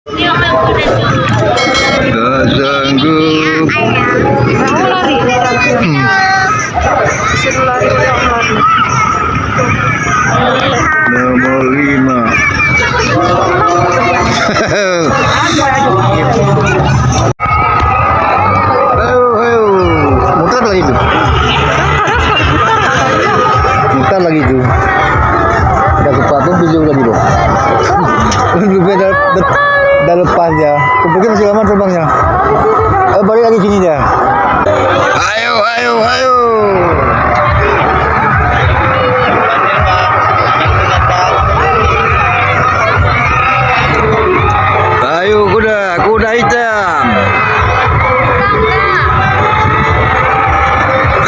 Tak sanggup. Nomor 5. Ayo, mutar lagi tuh. Mutar lagi tuh. Udah ke patung tujuh lagi dong. Udah lepas ya. Kupikir masih lama terbangnya. Balik lagi sini dia. Ayo. Ayo kuda hitam.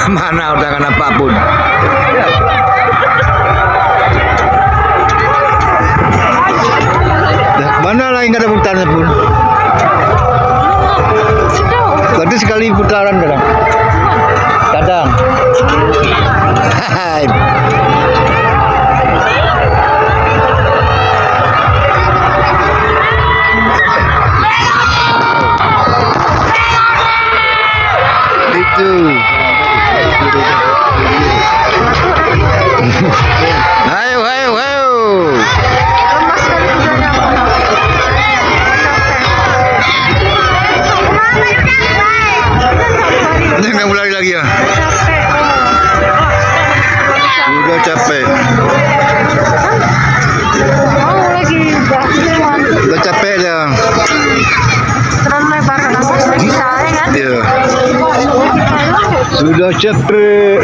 Mana udah kan apapun. Mana lagi nggak ada putarannya pun. Berarti sekali putaran kadang. Itu. Ayo. Nggak mulai lagi ya? Udah capek. Udah capek ya. Iya. Sudah capek.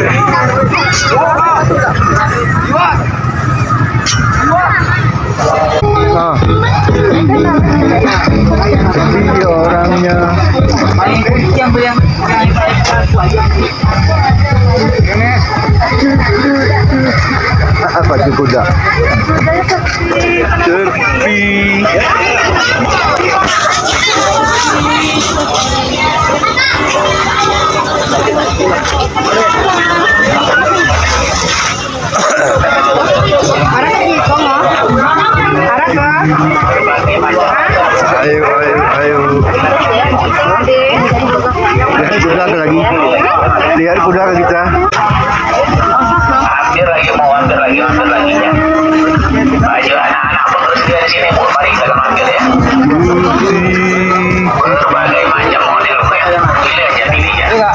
Sepi orangnya. Baju kuda. Sepi. Ayo. Lihat kuda ke kita. Hampir lagi ya. Baju anak-anak bekerja di sini, mari kita ambil ya. Berbagai macam model kayak pilih ya.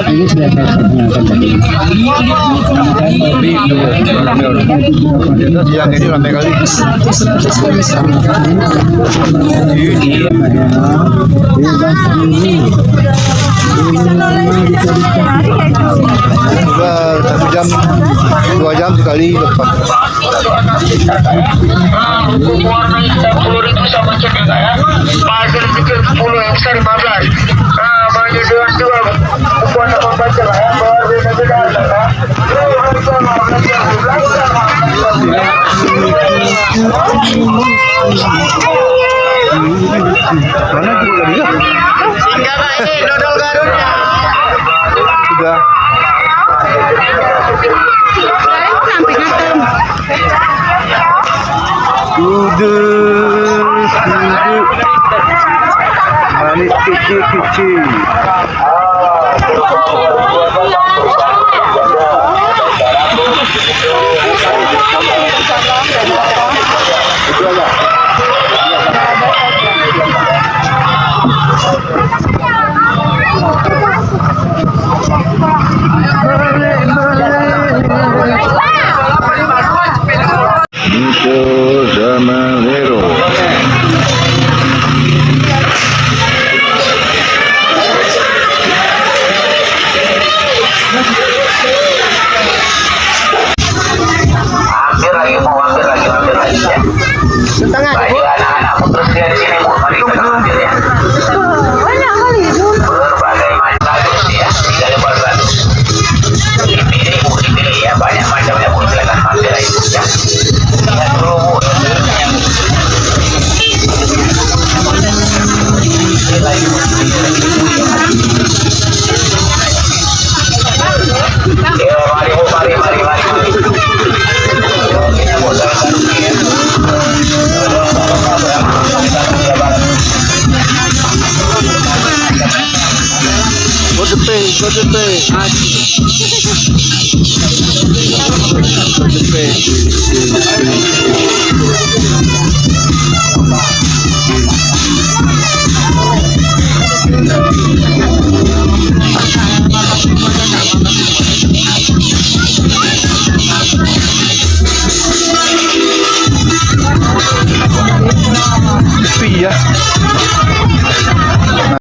Ini sudah saya perkenalkan tadi. Yang ini ramai kali. Sudah 1 jam, 2 jam sekali lepas. Warna hitam 10.000 sama cetika ya. Pasir kecil 10, yang besar 15. Baju dua buku anak membaca lah ya. Berbeda-beda lah Mana tu tadi? Singgah Pak ini dodol Garutnya. Sudah. Duduk. Manis kecil-kecil. Itu zaman hero. Hampir lagi ya. Baju anak-anak bekerja di sini, mari kita ambil ya. Berbagai macam bagus ya. Tidak ada bagus. Dipilih ya, banyak macamnya pun silakan ambil itu ya. Lihat dulu. Mari. to pay, go to pay. Go to pay.